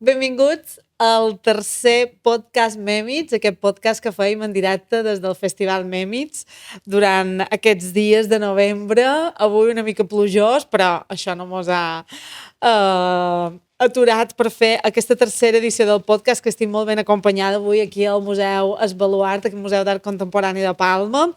Benvinguts al tercer podcast Mèmits, aquest podcast que fèiem en directe des del Festival Mèmits durant aquests dies de novembre. Avui una mica plujós, però això no mos ha aturat per fer aquesta tercera edició del podcast, que estic molt ben acompanyada avui aquí al Museu Es Baluart, al Museu d'Art Contemporani de Palma.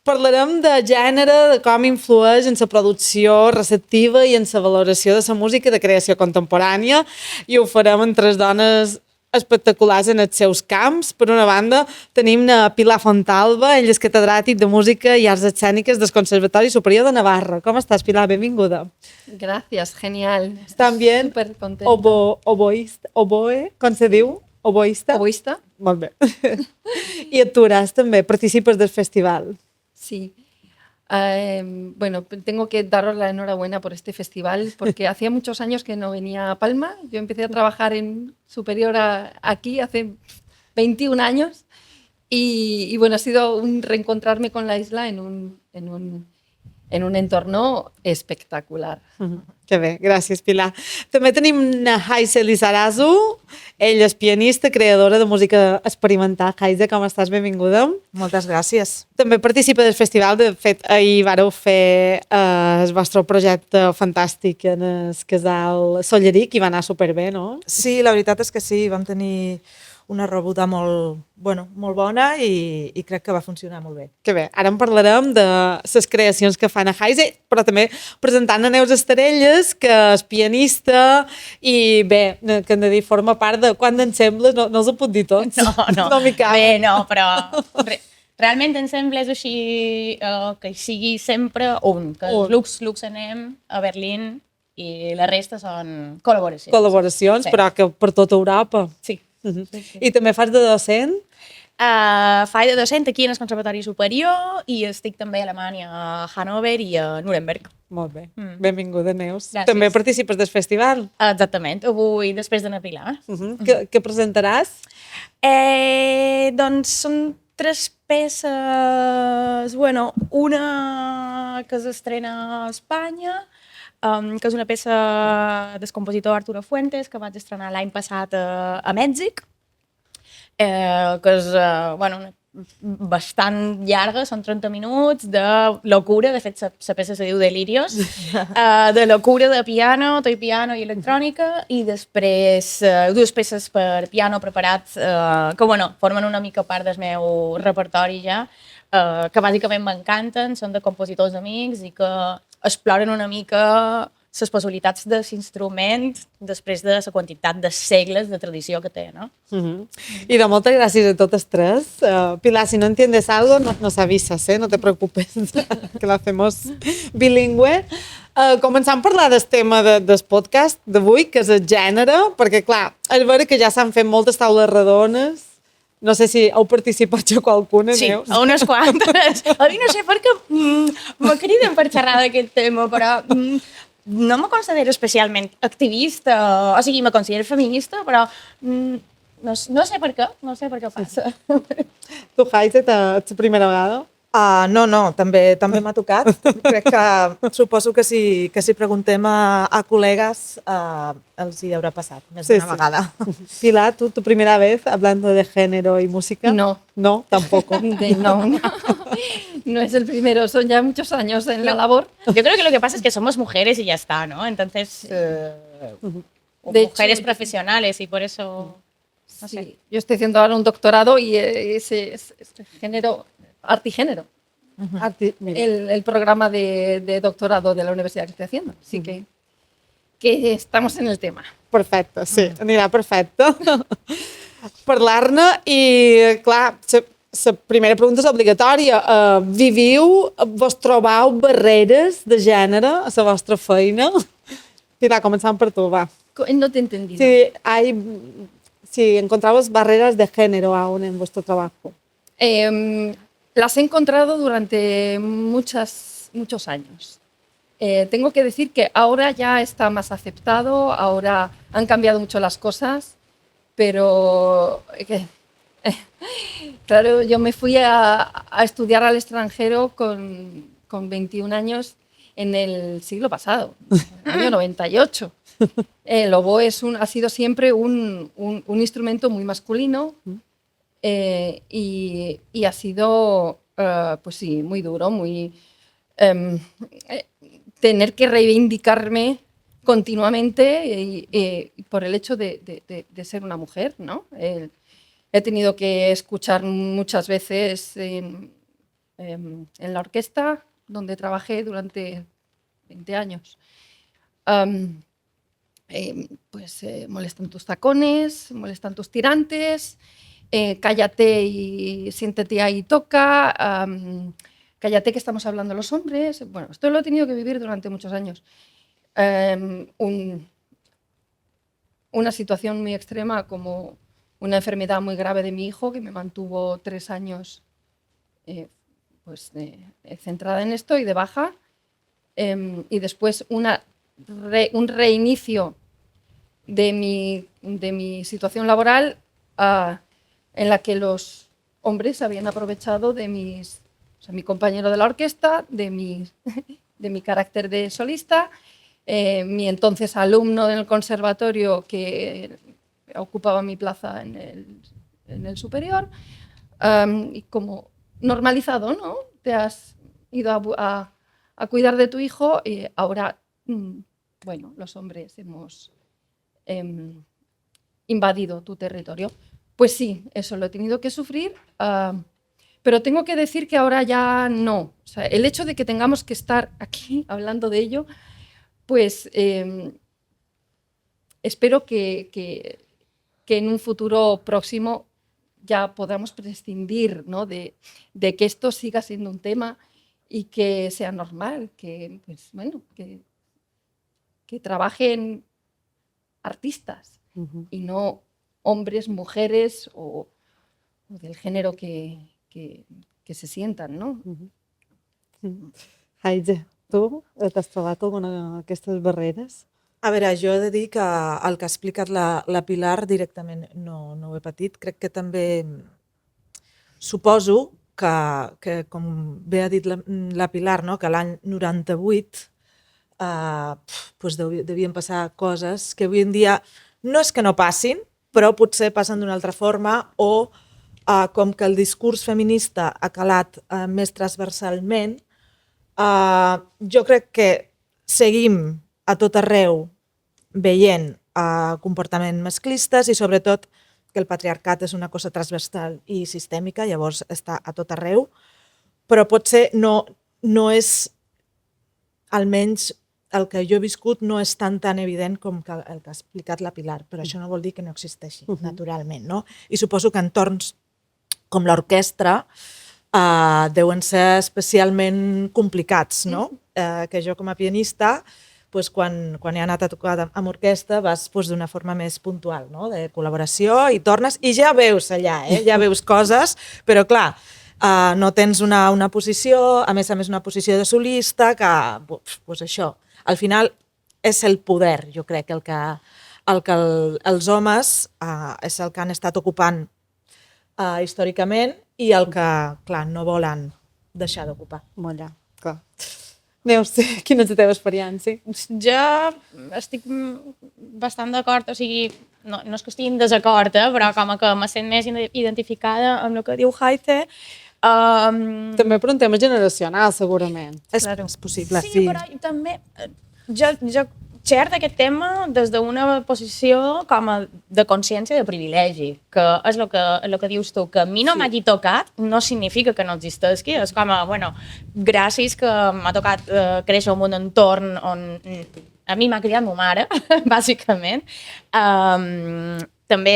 Parlarem de gènere, de com influeix en la producció receptiva i en la valoració de la música de creació contemporània, i ho farem amb tres dones espectaculars en els seus camps. Per una banda, tenim a Pilar Fontalba, ell és catedràtic de Música i Arts Escèniques del Conservatori Superior de Navarra. Com estàs, Pilar? Benvinguda. Gracias, genial. También súper contenta. Oboe, com se diu? Oboista? ¿Oboísta? Molt bé. I actuaràs també, participes del festival. Sí. Bueno, tengo que daros la enhorabuena por este festival porque hacía muchos años que no venía a Palma. Yo empecé a trabajar en Superior aquí hace 21 años y bueno, ha sido un reencontrarme con la isla en un entorno espectacular. Que bé, gràcies, Pilar. També tenim na Haise Lizarazu, ella és pianista, creadora de música experimental. Haise, com estàs? Benvinguda. Moltes gràcies. També participa del festival. De fet, ahir vareu fer el vostre projecte fantàstic en el casal Solleric i va anar superbé, no? Sí, la veritat és que sí, vam tenir una rebuda molt bona i crec que va funcionar molt bé. Que bé, ara en parlarem de les creacions que fan a Haise, però també presentant a Neus Estarelles, que és pianista i bé, que hem de dir, forma part de Quan d'ensembles, no els ho puc dir tots. No m'hi cap. Bé, no, però realment ensembles així que sigui sempre un, que Lux anem a Berlín i la resta són col·laboracions. Col·laboracions, sí. Però que per tota Europa. Sí. Sí. I també fas de docent? Faig de docent aquí en el Conservatori Superior i estic també a Alemanya, a Hannover i a Nuremberg. Molt bé. Benvinguda, Neus. Gràcies. També participes del festival? Exactament, avui després d'anar a Pilar. Què presentaràs? Doncs són 3 peces, bueno, una que s'estrena a Espanya, que és una peça del compositor Arturo Fuentes, que vaig estrenar l'any passat a Mèxic, que és bastant llarga, són 30 minuts, de locura, de fet la peça se diu Delirios, de locura de piano, tot piano i electrònica, i després 2 peces per piano preparats, que formen una mica part del meu repertori ja, que bàsicament m'encanten, són de compositors amics i que exploren una mica les possibilitats de l'instrument després de la quantitat de segles de tradició que té, ¿no? Y de moltes gràcies a totes tres. Pilar, si no entiendes algo, nos avisas, no te preocupes, que la hacemos bilingüe. Començant a parlar del tema del podcast d'avui, que és el gènere, perquè, clar, és vera que ja s'han fet moltes taules redones. No sé si heu participat jo qualcuna, sí, Neus. Sí, unes quantes. A mi no sé per què me criden per xerrar d'aquest tema, però no me considero especialment activista, o sigui, me considero feminista, però no sé per què passa. Tu, Haise, és la primera vegada? No, també m'ha tocat. Crec que suposo que si preguntem a col·legues els hi haurà passat més d'una vegada. Pilar, tu primera vez hablando de género y música? No. No, tampoco. No es el primero, son ya muchos años en la labor. Yo creo que lo que pasa es que somos mujeres y ya está, ¿no? Entonces, mujeres profesionales y por eso, no sé. Sí, yo estoy haciendo ahora un doctorado y ese género, arte y género. El programa de doctorado de la universidad que estoy haciendo. Así que estamos en el tema. Perfecte, sí, anirà perfecte. Parlar-ne i, clar, la primera pregunta és obligatòria. Vos trobeu barreres de gènere a la vostra feina? Pilar, començant per tu, va. No te he entendido. Si encontrabas barreras de género aún en vuestro trabajo. Las he encontrado durante muchos años. Tengo que decir que ahora ya está más aceptado, ahora han cambiado mucho las cosas, pero claro, yo me fui a estudiar al extranjero con 21 años en el siglo pasado, en el año 98. El oboe ha sido siempre un instrumento muy masculino y ha sido, pues sí, muy duro, muy tener que reivindicarme continuamente por el hecho de ser una mujer, ¿no? He tenido que escuchar muchas veces en la orquesta donde trabajé durante 20 años. Molestan tus tacones, molestan tus tirantes, cállate y siéntete ahí y toca, cállate que estamos hablando los hombres. Bueno, esto lo he tenido que vivir durante muchos años. Una situación muy extrema como una enfermedad muy grave de mi hijo que me mantuvo 3 años centrada en esto y de baja, y después un reinicio de mi situación laboral en la que los hombres habían aprovechado de mi compañero de la orquesta, de mi carácter de solista, mi entonces alumno en el conservatorio que ocupaba mi plaza en el superior, y como normalizado, ¿no? Te has ido a cuidar de tu hijo y ahora, bueno, los hombres hemos invadido tu territorio. Pues sí, eso lo he tenido que sufrir, pero tengo que decir que ahora ya no. O sea, el hecho de que tengamos que estar aquí hablando de ello, pues espero que en un futuro próximo ya podamos prescindir, ¿no? de que esto siga siendo un tema y que sea normal, que, pues, bueno, que trabajen artistas y no hombres, mujeres o del género que se sientan, no? Haidze, tu t'has trobat alguna d'aquestes barreres? A veure, jo he de dir que el que ha explicat la Pilar directament no ho he patit. Crec que també suposo que com bé ha dit la Pilar, no? Que l'any 98 doncs devien passar coses que avui en dia no és que no passin, però potser passen d'una altra forma o com que el discurs feminista ha calat més transversalment, jo crec que seguim a tot arreu veient comportaments masclistes i sobretot que el patriarcat és una cosa transversal i sistèmica, llavors està a tot arreu, però potser no és, almenys el que jo he viscut, no és tan evident com el que ha explicat la Pilar, però això no vol dir que no existeixi, naturalment, no? I suposo que entorns com l'orquestra deuen ser especialment complicats, no? Que jo com a pianista, quan he anat a tocar amb orquestra vas d'una forma més puntual, no? De col·laboració i tornes i ja veus allà, ja veus coses, però clar, no tens una posició, a més una posició de solista, que això, al final és el poder, jo crec, el que els homes és el que han estat ocupant històricament i el que, clar, no volen deixar d'ocupar. Molt bé, clar. Neus, quina és la teva experiència? Jo estic bastant d'acord, o sigui, no és que estigui en desacord, però com que me sent més identificada amb el que diu Haidze. També per un tema generacional, segurament. És possible, sí. Sí, però també jo xerc d'aquest tema des d'una posició com de consciència de privilegi, que és el que dius tu, que a mi no m'hagi tocat no significa que no existeixi, és com gràcies que m'ha tocat créixer en un entorn on a mi m'ha criat ma mare, bàsicament. També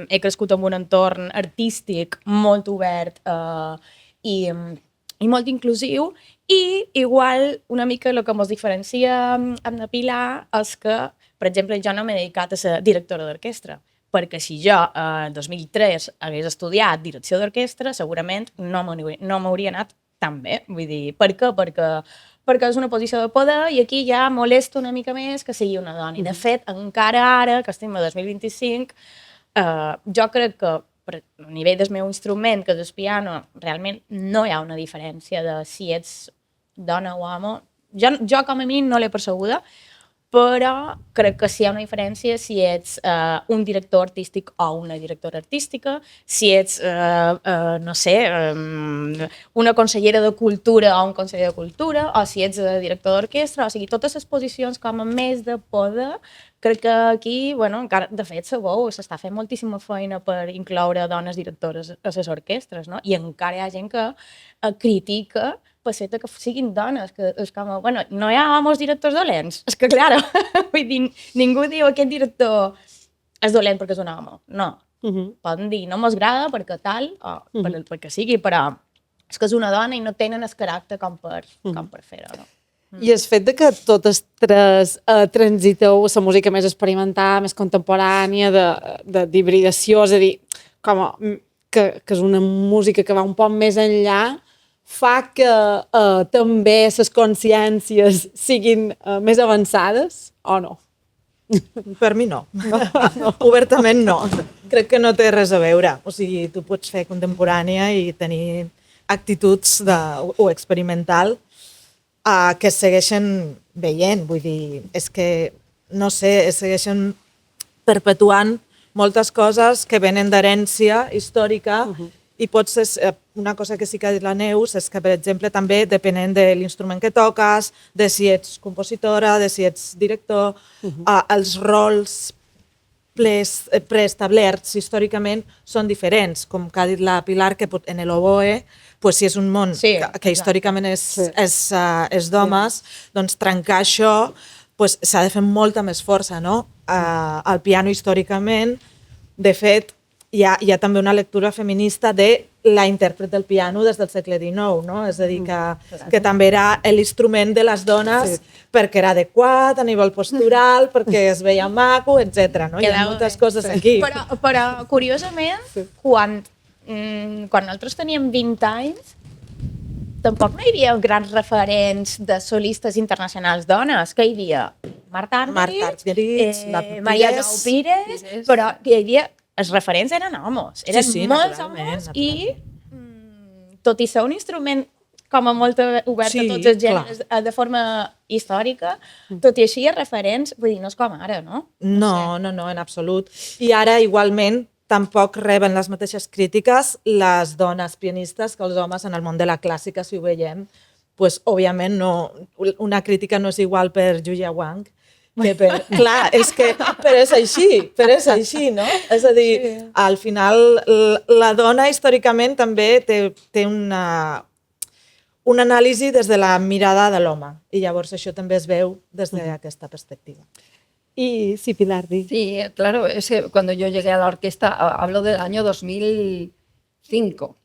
he crescut en un entorn artístic molt obert i molt inclusiu, i igual una mica el que ens diferencia amb la Pilar és que, per exemple, jo no m'he dedicat a ser directora d'orquestra, perquè si jo en 2003 hagués estudiat direcció d'orquestra segurament no m'hauria anat tan bé. Vull dir, per què? Perquè és una posició de poder i aquí ja molesta una mica més que sigui una dona. I de fet, encara ara, que estem a 2025, jo crec que a nivell del meu instrument, que és el piano, realment no hi ha una diferència de si ets dona o home. Jo com a mi no l'he percebuda, però crec que sí hi ha una diferència si ets un director artístic o una directora artística, si ets, no sé, una consellera de cultura o un conseller de cultura, o si ets director d'orquestra, o sigui, totes les posicions com a més de poder, crec que aquí, bueno, encara, de fet, sabeu, s'està fent moltíssima feina per incloure dones directores a les orquestres, no? I encara hi ha gent que critica pel fet que siguin dones, que és com, bueno, no hi ha homes directors dolents. És que, clar, vull dir, ningú diu aquest director és dolent perquè és un home. No. Poden dir, no m'agrada perquè tal, o perquè sigui, però és que és una dona i no tenen el caràcter com per fer-ho, no? I el fet de que totes tres transiteu la música més experimental, més contemporània, d'hibridació, és a dir, com que és una música que va un poc més enllà, fa que també les consciències siguin més avançades o no? Per mi no. Obertament no. Crec que no té res a veure. O sigui, tu pots fer contemporània i tenir actituds o experimental que es segueixen veient. Vull dir, és que, no sé, es segueixen perpetuant moltes coses que venen d'herència històrica i potser una cosa que sí que ha dit la Neus és que, per exemple, també depenent de l'instrument que toques, de si ets compositora, de si ets director, els rols preestablerts històricament són diferents. Com que ha dit la Pilar, que en l'oboe, pues, si és un món que històricament és d'homes, doncs trencar això pues, s'ha de fer molta més força, no? Al piano històricament, de fet, hi ha també una lectura feminista de la intèrpret del piano des del segle XIX, no? És a dir, que també era l'instrument de les dones perquè era adequat a nivell postural, perquè es veia maco, etc. No? Hi ha moltes coses aquí. Però curiosament, quan nosaltres teníem 20 anys, tampoc no hi havia grans referents de solistes internacionals dones. Que hi havia? Marta Argerich, Maria Nou Pires, però hi havia... Els referents eren homes, eren molts homes i, tot i ser un instrument com a molt obert a tots els gèneres de forma històrica, tot i així els referents, vull dir, no és com ara, no? No, en absolut. I ara, igualment, tampoc reben les mateixes crítiques les dones pianistes que els homes en el món de la clàssica, si ho veiem. Pues, òbviament, una crítica no és igual per Julia Wang, clar, però és així, no? És a dir, al final, la dona històricament també té una anàlisi des de la mirada de l'home i llavors això també es veu des d'aquesta perspectiva. Y sí, Pilar, di. Sí, claro, es que cuando yo llegué a la orquesta, hablo del año 2005,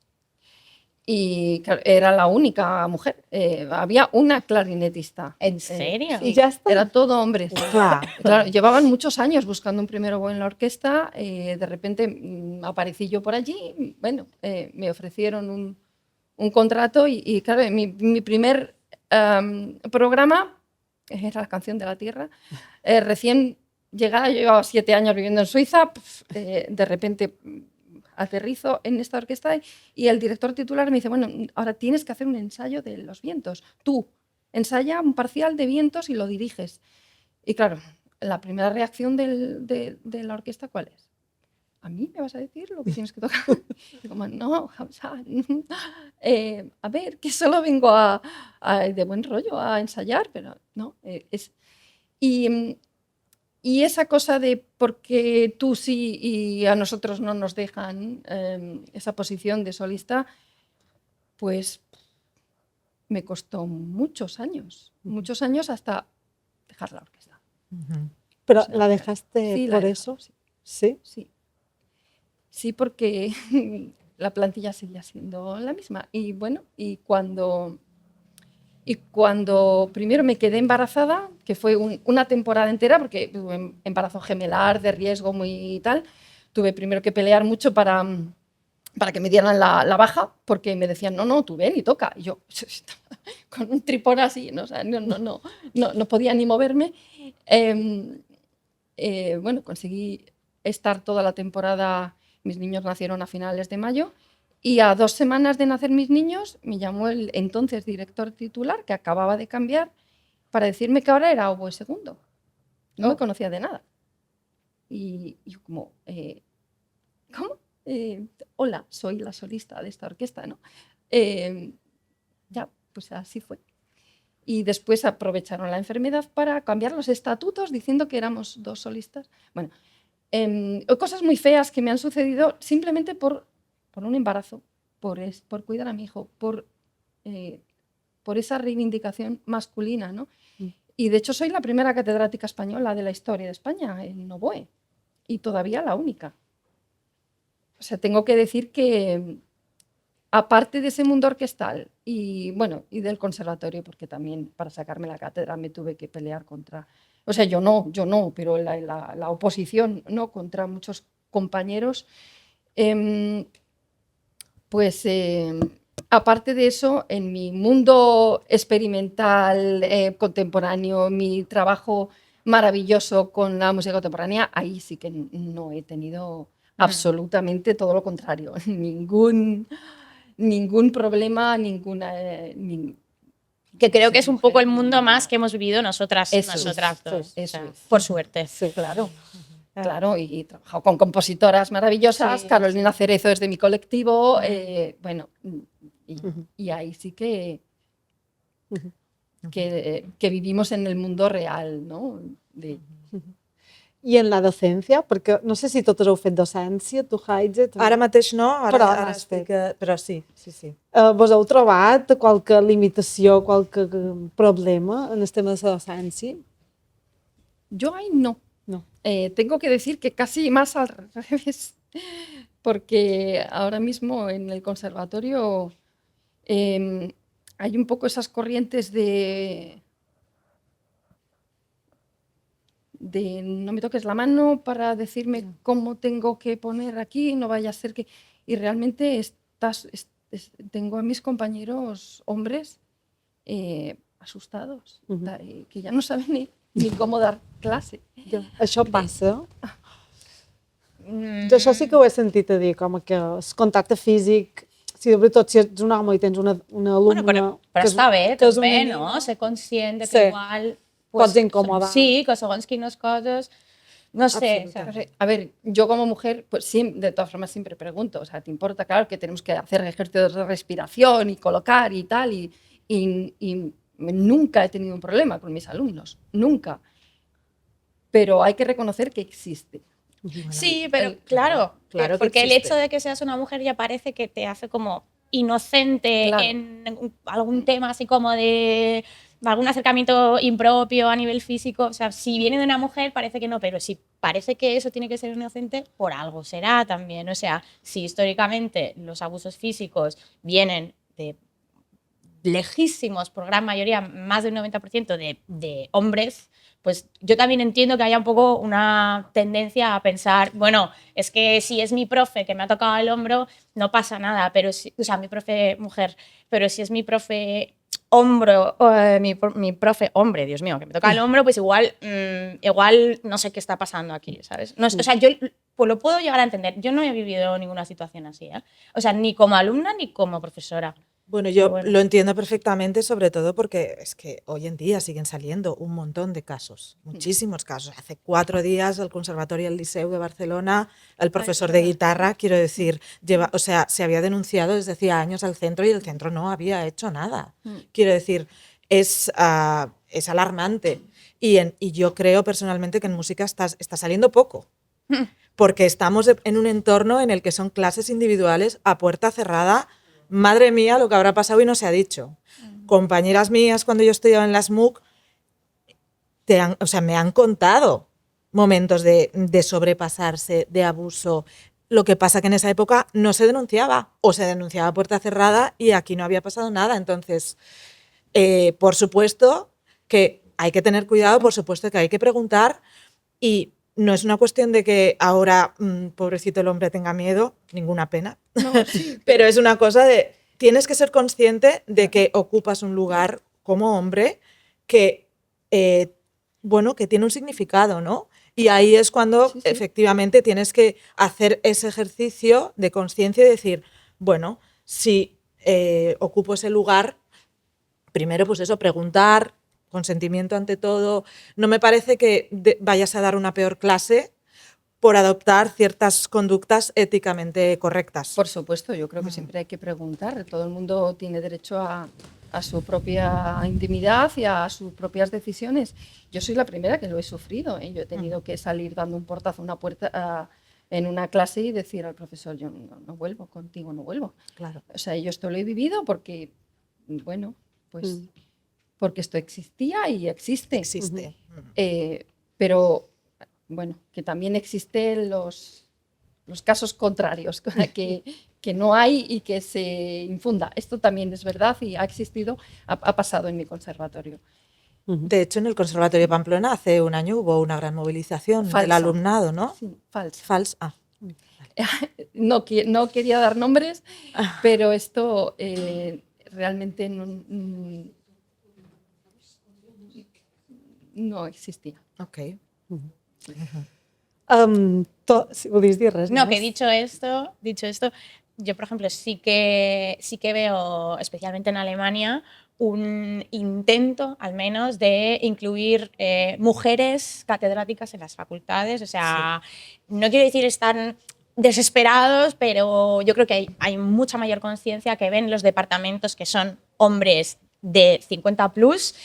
y claro, era la única mujer. Había una clarinetista. ¿En serio? Y ya está. Era todo hombres. Claro, llevaban muchos años buscando un primer oboe en la orquesta. De repente aparecí yo por allí. Bueno, me ofrecieron un contrato y claro, mi primer programa era la canción de la tierra. Recién llegada, yo llevaba 7 años viviendo en Suiza. De repente aterrizo en esta orquesta y el director titular me dice, bueno, ahora tienes que hacer un ensayo de los vientos. Tú, ensaya un parcial de vientos y lo diriges. Y claro, la primera reacción de la orquesta, ¿cuál es? ¿A mí me vas a decir lo que tienes que tocar? Y como, no, a ver, que solo vengo de buen rollo a ensayar, pero no, Y esa cosa de porque tú sí y a nosotros no nos dejan esa posición de solista, pues me costó muchos años hasta dejar la orquesta. ¿Pero la dejaste por eso? Sí. Sí, porque la plantilla seguía siendo la misma. Y bueno, y cuando primero me quedé embarazada, que fue una temporada entera, porque tuve un embarazo gemelar de riesgo muy tal, tuve primero que pelear mucho para que me dieran la baja, porque me decían, no, tú ven y toca. Y yo, con un tripón así, ¿no? O sea, no podía ni moverme. Bueno, conseguí estar toda la temporada, mis niños nacieron a finales de mayo, y a 2 semanas de nacer mis niños me llamó el entonces director titular, que acababa de cambiar, para decirme que ahora era oboe segundo. no me conocía de nada. Y yo como, ¿cómo? Hola, soy la solista de esta orquesta, ¿no? Ya, pues así fue. Y después aprovecharon la enfermedad para cambiar los estatutos diciendo que éramos 2 solistas. Bueno, cosas muy feas que me han sucedido simplemente por un embarazo, por cuidar a mi hijo, por esa reivindicación masculina, ¿no? Y de hecho soy la primera catedrática española de la historia de España en oboe y todavía la única. O sea, tengo que decir que aparte de ese mundo orquestal y bueno, y del conservatorio, porque también para sacarme la cátedra me tuve que pelear contra, o sea, yo no, pero la oposición, ¿no? Contra muchos compañeros. Pues aparte de eso, en mi mundo experimental, contemporáneo, mi trabajo maravilloso con la música contemporánea, ahí sí que no he tenido absolutamente todo lo contrario, ningún problema, Que creo que es un poco el mundo más que hemos vivido nosotras dos. Eso es. Por suerte. Sí, claro. Claro, y he trabajado con compositoras maravillosas, Carolina Cerezo es de mi colectivo, bueno, y ahí sí que vivimos en el mundo real, ¿no? I en la docència? Perquè no sé si totes heu fet docència, tu, Haidze... Ara mateix no, Però ara has estic... fet. Però sí. Vos heu trobat qualque limitació, qualque problema en el tema de la docència? Yo ahí no. No. Tengo que decir que casi más al revés, porque ahora mismo en el conservatorio hay un poco esas corrientes de no me toques la mano para decirme cómo tengo que poner aquí, no vaya a ser que... Y realmente tengo a mis compañeros hombres asustados, que ya no saben ni cómo dar clase. Això passa? Jo això sí que ho he sentit a dir, com que el contacte físic, sobretot si ets un home i tens una alumna... Bueno, però està bé, també, no? Ser conscient de que igual... Pots incomodar. Sí, que segons quines coses... No sé. A ver, yo como mujer, pues sí, de todas formas siempre pregunto, o sea, ¿te importa? Claro que tenemos que hacer ejercicios de respiración y colocar y tal, y nunca he tenido un problema con mis alumnos, nunca. Pero hay que reconocer que existe. Sí, pero claro porque el hecho de que seas una mujer ya parece que te hace como inocente en algún tema así como de algún acercamiento impropio a nivel físico. O sea, si viene de una mujer parece que no, pero si parece que eso tiene que ser inocente, por algo será también. O sea, si históricamente los abusos físicos vienen de lejísimos, por gran mayoría, más del 90% de hombres, pues yo también entiendo que haya un poco una tendencia a pensar, bueno, es que si es mi profe que me ha tocado el hombro, no pasa nada, pero si, o sea, mi profe mujer, pero si es mi profe hombro, mi profe hombre, Dios mío, que me toca el hombro, pues igual no sé qué está pasando aquí, ¿sabes? No, o sea, yo pues lo puedo llegar a entender. Yo no he vivido ninguna situación así, ¿eh? O sea, ni como alumna ni como profesora. Bueno, yo lo entiendo perfectamente, sobre todo porque es que hoy en día siguen saliendo un montón de casos, muchísimos casos. Hace 4 días el Conservatorio del Liceu de Barcelona, el profesor de guitarra, quiero decir, se había denunciado desde hacía años al centro y el centro no había hecho nada. Quiero decir, es alarmante. Y yo creo personalmente que en música está saliendo poco. Porque estamos en un entorno en el que son clases individuales a puerta cerrada. Madre mía, lo que habrá pasado y no se ha dicho. Compañeras mías, cuando yo estudiaba en la SMUC, me han contado momentos de sobrepasarse, de abuso. Lo que pasa que en esa época no se denunciaba, o se denunciaba a puerta cerrada y aquí no había pasado nada. Entonces, por supuesto que hay que tener cuidado, por supuesto que hay que preguntar, y no es una cuestión de que ahora, pobrecito el hombre, tenga miedo, ninguna pena, no, sí. Pero es una cosa de, tienes que ser consciente de que ocupas un lugar como hombre que, que tiene un significado, ¿no? Y ahí es cuando efectivamente tienes que hacer ese ejercicio de conciencia y decir, bueno, si ocupo ese lugar, primero pues eso, preguntar, consentimiento ante todo. No me parece que vayas a dar una peor clase por adoptar ciertas conductas éticamente correctas. Por supuesto, yo creo que siempre hay que preguntar. Todo el mundo tiene derecho a su propia intimidad y a sus propias decisiones. Yo soy la primera que lo he sufrido, ¿eh? Yo he tenido que salir dando un portazo a una puerta en una clase y decir al profesor, yo no vuelvo contigo, no vuelvo. Claro. O sea, yo esto lo he vivido porque, bueno, pues porque esto existía y existe. Existe. Pero, bueno, que también existen los casos contrarios, que no hay y que se infunda. Esto también es verdad y ha existido, ha pasado en mi conservatorio. De hecho, en el Conservatorio de Pamplona hace un año hubo una gran movilización Falsa. del alumnado, ¿no? Sí, falso. Falsa. No quería dar nombres, pero esto realmente no existía. Ok. Si volies dir res No, més? que dicho esto, yo, por ejemplo, sí que veo, especialmente en Alemania, un intento, al menos, de incluir mujeres catedráticas en las facultades. O sea, no quiero decir están desesperados, pero yo creo que hay mucha mayor conciencia, que ven los departamentos que son hombres de 50 plus,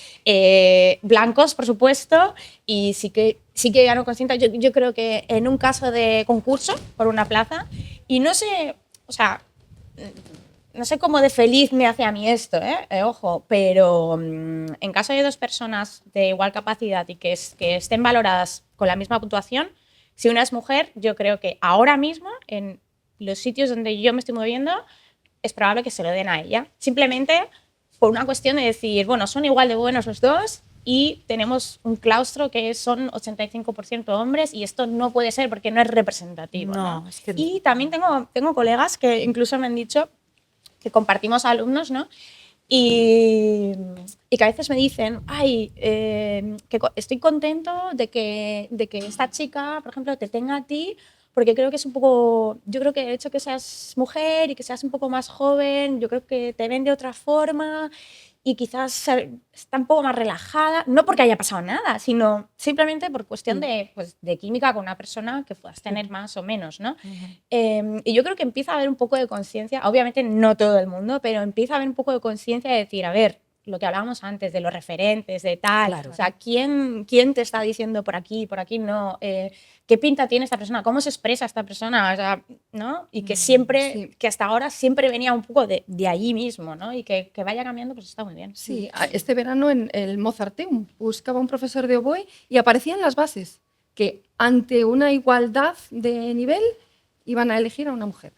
blancos, por supuesto, y sí que ya no consciente. Yo creo que en un caso de concurso por una plaza, y no sé, o sea, no sé cómo de feliz me hace a mí esto, ojo, pero en caso de dos personas de igual capacidad y que estén valoradas con la misma puntuación, si una es mujer, yo creo que ahora mismo, en los sitios donde yo me estoy moviendo, es probable que se lo den a ella. Simplemente por una cuestión de decir, bueno, son igual de buenos los dos y tenemos un claustro que son 85% hombres y esto no puede ser porque no es representativo. ¿no? Es que... Y también tengo colegas que incluso me han dicho que compartimos alumnos, ¿no? Y que a veces me dicen, ay, que estoy contento de que esta chica, por ejemplo, te tenga a ti, porque creo que es un poco, yo creo que el hecho de que seas mujer y que seas un poco más joven, yo creo que te ven de otra forma y quizás está un poco más relajada, no porque haya pasado nada, sino simplemente por cuestión de química con una persona que puedas tener más o menos, ¿no? Y yo creo que empieza a haber un poco de conciencia, obviamente no todo el mundo, pero empieza a haber un poco de conciencia de decir, a ver, lo que hablábamos antes de los referentes, de tal, Claro. o sea, ¿quién te está diciendo por aquí no? ¿Qué pinta tiene esta persona? ¿Cómo se expresa esta persona? O sea, ¿no? Y que siempre, Sí. que hasta ahora siempre venía un poco de allí mismo, ¿no? Y que vaya cambiando, pues está muy bien. Sí, este verano en el Mozarteum buscaba un profesor de oboe y aparecían las bases que ante una igualdad de nivel iban a elegir a una mujer.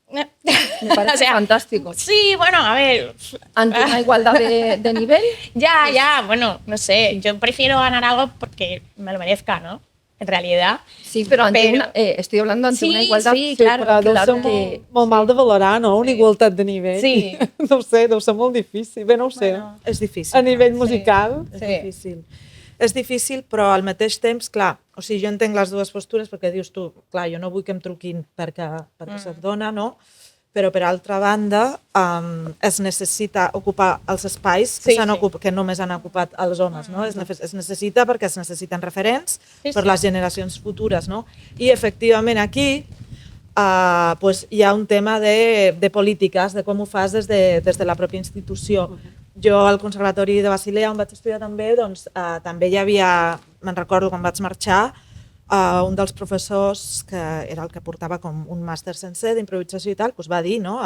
Me parece fantástico. Sí, bueno, a ver. Ante una igualdad de nivel. Ya, bueno, no sé. Yo prefiero ganar algo porque me lo merezca, ¿no? En realidad. Sí, pero estoy hablando ante una igualdad. Sí, claro. Però deu claro ser que- molt mal de valorar, no? Una igualtat de nivell. Sí. No ho sé, deu ser molt difícil. Bé, no ho sé. Bueno. És difícil. A nivell musical. És Sí. difícil. És difícil, però al mateix temps, clar, o sigui, jo entenc les dues postures perquè dius tu, clar, jo no vull que em truquin perquè soc dona, no? Però per altra banda es necessita ocupar els espais que, que només han ocupat els homes, no? Es necessita perquè es necessiten referents per les generacions futures, no? I efectivament aquí pues hi ha un tema de polítiques, de com ho fas des de la pròpia institució. Jo al Conservatori de Basilea, on vaig estudiar també, doncs també hi havia, me'n recordo quan vaig marxar, un dels professors, que era el que portava com un màster sencer d'improvisació i tal, doncs va dir, no?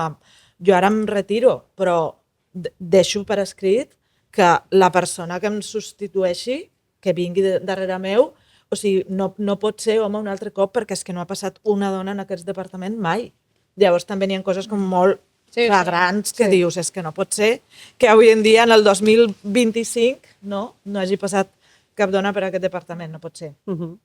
Jo ara em retiro, però deixo per escrit que la persona que em substitueixi, que vingui darrere meu, o sigui, no pot ser home un altre cop perquè és que no ha passat una dona en aquest departament mai. Llavors també n'hi ha coses com molt flagrants que dius, és que no pot ser que avui en dia, en el 2025, no hagi passat cap dona per aquest departament, no pot ser.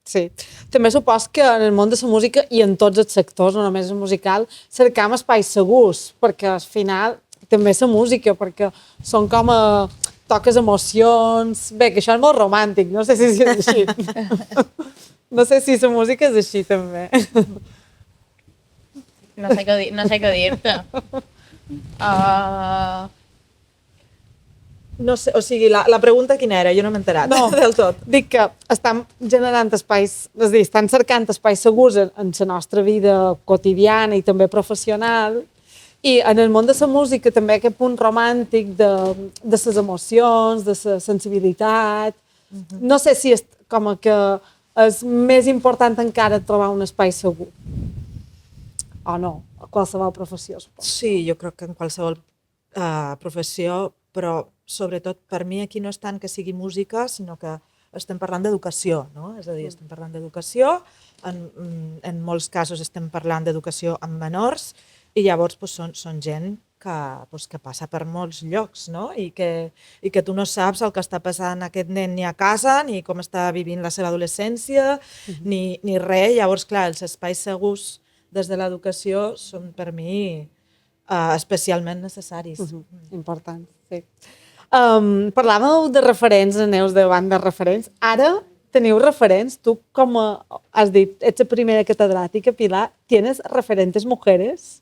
Sí. També supos que en el món de la música i en tots els sectors, no només el musical, cercam espais segurs, perquè al final també la música, perquè són com toques emocions... Bé, que això és molt romàntic, no sé si és així. No sé si la música és així també. No sé què dir-te. No sé, o sigui, la pregunta quina era? Jo no m'he enterat del tot. Dic que estan generant espais, és a dir, estan cercant espais segurs en la nostra vida quotidiana i també professional, i en el món de la música també aquest punt romàntic de les emocions, de la sensibilitat. No sé si és com que és més important encara trobar un espai segur. O no, a qualsevol professió, suposo. Sí, jo crec que en qualsevol professió, però sobretot per mi aquí no és tant que sigui música, sinó que estem parlant d'educació, no? És a dir, estem parlant d'educació, en molts casos estem parlant d'educació amb menors, i llavors són gent que passa per molts llocs, no? I que tu no saps el que està passant aquest nen ni a casa, ni com està vivint la seva adolescència, ni res. Llavors, clar, els espais segurs des de l'educació són per mi especialment necessaris. Important, sí. Parlàveu de referents, Neus, de bandes referents. Ara teniu referents, tu com has dit, ets la primera catedràtica, Pilar, ¿tienes referentes mujeres?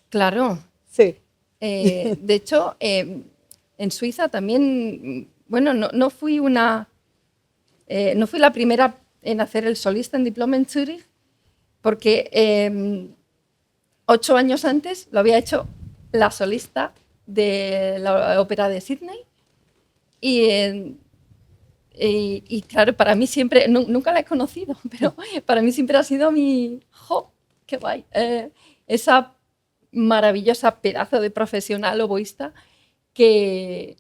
Claro. Sí. De hecho, en Suiza también, bueno, no fui la primera en hacer el solista en diploma en Zúrich, porque 8 años antes lo había hecho la solista de la ópera de Sydney. Y claro, para mí siempre, nunca la he conocido, pero para mí siempre ha sido qué guay, esa maravillosa pedazo de profesional oboísta que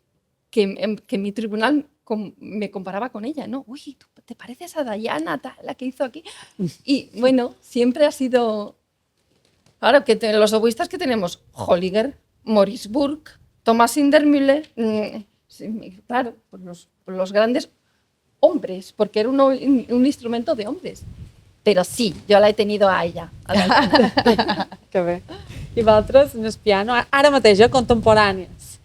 mi tribunal me comparaba con ella, ¿no? Uy, ¿te pareces a Diana, tal, la que hizo aquí? Y bueno, siempre ha sido... Claro, que los oboístas que tenemos, Holliger, Maurice Burke, Thomas Indermüller, claro, por los grandes hombres, porque era un instrumento de hombres. Pero sí, yo la he tenido a ella. Que bé. I vosaltres, en el piano, ara mateix, contemporànies?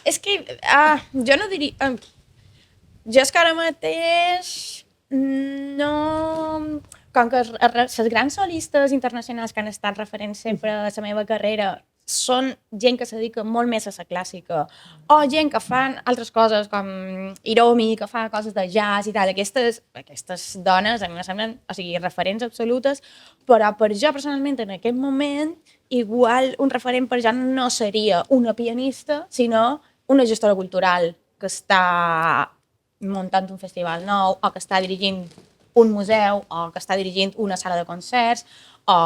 És que jo no diria... Jo és que ara mateix no... Com que les grans solistes internacionals que han estat referents sempre a la meva carrera són gent que se dedica molt més a la clàssica, o gent que fan altres coses com Hiromi, que fa coses de jazz i tal. Aquestes dones a mi me semblen, o sigui, referents absolutes, però per jo personalment en aquest moment igual un referent per jo no seria una pianista, sinó una gestora cultural que està muntant un festival nou o que està dirigint un museu o que està dirigint una sala de concerts o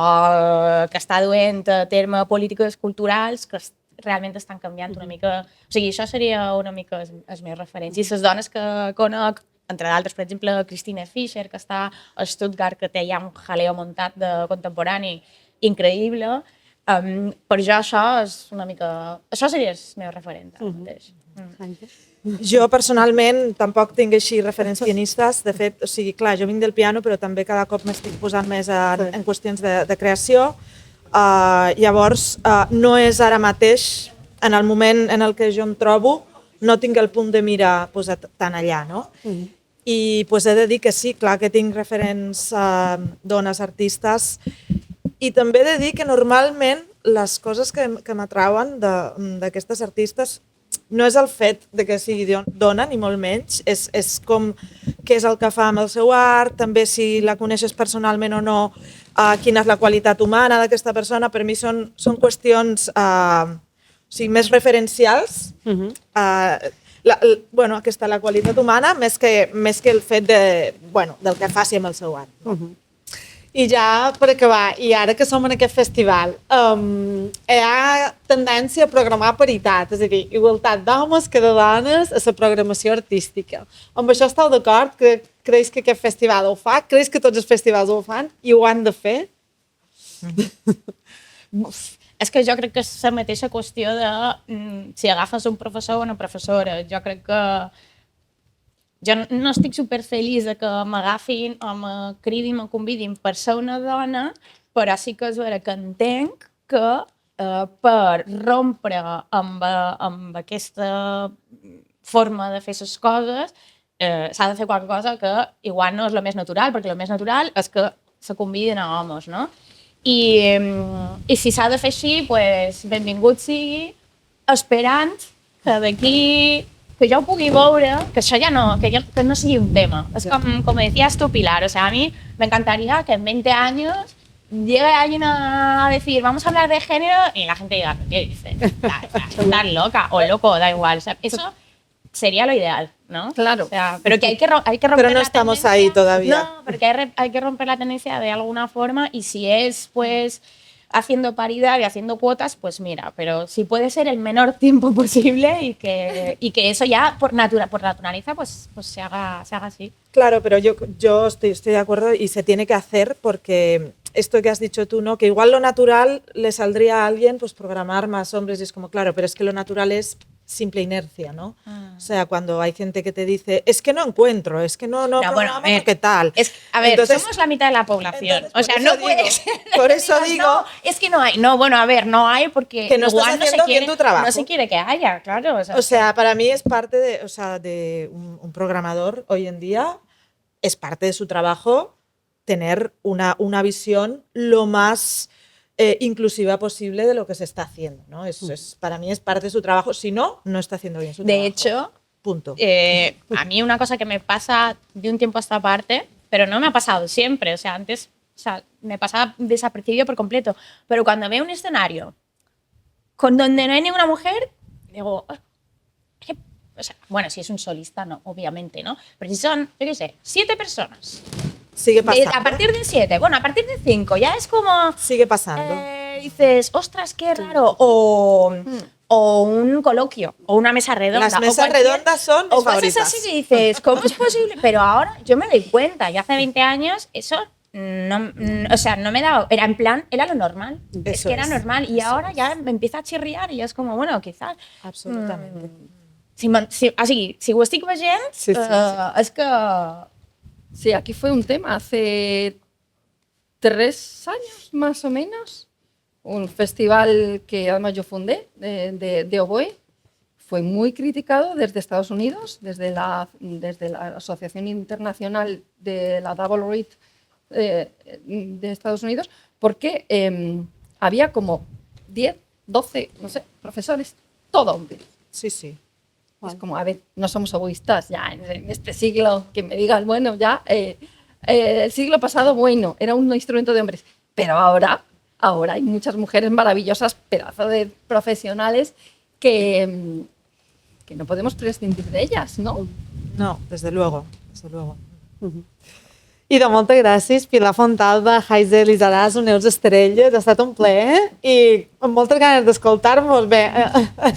que està duent a terme polítiques culturals que realment estan canviant una mica. O sigui, això seria una mica els meus referents. I les dones que conec, entre d'altres, per exemple, Christine Fischer, que està a Stuttgart, que té ja un jaleo muntat de contemporani increïble, per jo això és una mica... Això seria el meu referent, ara mateix. Jo personalment tampoc tinc així referents pianistes. De fet, o sigui, clar, jo vinc del piano, però també cada cop m'estic posant més en qüestions de creació. Llavors, no és ara mateix, en el moment en el que jo em trobo, no tinc el punt de mira posat tan allà, no? I he de dir que sí, clar que tinc referents dones artistes, i també he de dir que normalment les coses que m'atrauen d'aquestes artistes no és el fet de que sigui dona, ni molt menys, és com què és el que fa amb el seu art, també si la coneixes personalment o no, quina és la qualitat humana d'aquesta persona. Per mi són qüestions més referencials, la qualitat humana, més que el fet del que faci amb el seu art. I ja per acabar, i ara que som en aquest festival, hi ha tendència a programar paritat, és a dir, igualtat d'homes que de dones a la programació artística. Amb això esteu d'acord? Creus que aquest festival ho fa? Creus que tots els festivals ho fan i ho han de fer? És que jo crec que és la mateixa qüestió de si agafes un professor o una professora. Jo crec que jo no estic superfeliç que m'agafin o me cridin, me convidin per ser una dona, però sí que és vera que entenc que per rompre amb aquesta forma de fer les coses s'ha de fer qualque cosa que igual no és la més natural, perquè la més natural és que se convidin a homes, no? I si s'ha de fer així, pues, benvingut sigui, esperant que d'aquí que jo ho pugui veure, que això ja no, que no sigui un tema. Es como decías tú, Pilar, o sea, a mí me encantaría que en 20 años llegue alguien a decir, vamos a hablar de género, y la gente diga, ¿qué dices? Estás loca o loco, da igual. O sea, eso sería lo ideal, ¿no? Claro. O sea, pero que hay que romper Pero no la estamos tendencia. ahí todavía. No, porque hay que romper la tendencia de alguna forma, y si es, pues, haciendo paridad y haciendo cuotas, pues mira, pero si puede ser el menor tiempo posible y que eso ya por naturaleza pues se haga así. Claro, pero yo estoy de acuerdo y se tiene que hacer porque esto que has dicho tú, ¿no? Que igual lo natural le saldría a alguien pues programar más hombres y es como, claro, pero es que lo natural es simple inercia, ¿no? O sea, cuando hay gente que te dice, es que no encuentro, es que no bueno, programo, a ver, ¿qué tal? A ver, Entonces, somos la mitad de la población. entonces, O sea, por no eso puede digo, ser. por eso que digas, digo- no, es que no hay. No, bueno, a ver, no hay porque Que no estás igual haciendo bien tu trabajo. no se quiere que haya, claro. O sea, para mí es parte de un programador hoy en día, es parte de su trabajo tener una visión lo más inclusiva posible de lo que se está haciendo, ¿no? Eso es, para mí es parte de su trabajo, si no, no está haciendo bien su trabajo. De hecho, punto. a mí una cosa que me pasa de un tiempo a esta parte, pero no me ha pasado siempre, o sea, antes me pasaba desapercibido por completo, pero cuando veo un escenario con donde no hay ninguna mujer, digo, o sea, bueno, si es un solista, no, obviamente, ¿no? Pero si son, yo qué sé, 7 personas, Sigue pasando. a partir de 7, bueno, a partir de 5, ya es como... Sigue pasando. dices, ostras, qué raro, o un coloquio, o una mesa redonda. Las mesas redondas son mis o cosas favoritas. así que dices, ¿cómo es posible? Pero ahora yo me doy cuenta, y hace 20 años eso no, o sea, no me daba, era en plan, era lo normal, es Eso que era es, normal, y ahora ya me empieza a chirriar y ya es como, bueno, quizás... Absolutamente. Si ho estic veient, Sí, sí, sí. és que... Sí, aquí fue un tema hace 3 años más o menos. Un festival que además yo fundé de oboe. Fue muy criticado desde Estados Unidos, desde la Asociación Internacional de la Double Reed de Estados Unidos, porque había como 10, 12, no sé, profesores, todo hombres. Sí, sí. Es como, a ver, no somos oboístas ya en este siglo, que me digas, bueno, ya el siglo pasado, bueno, era un instrumento de hombres, pero ahora hay muchas mujeres maravillosas, pedazos de profesionales que no podemos prescindir de ellas, ¿no? No, desde luego, desde luego. I de moltes gràcies, Pilar Fontalba, Hazel Isaràs, Uneus Estrelles, ha estat un plaer i amb moltes ganes d'escoltar-vos. Bé,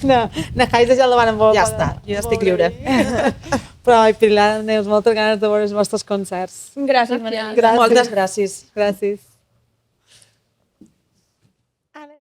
na Hazel ja la van veure. Ja està, jo ja estic lliure. Però, Pilar, Neus, moltes ganes de veure els vostres concerts. Gràcies, Maria. Gràcies. Moltes gràcies. Gràcies.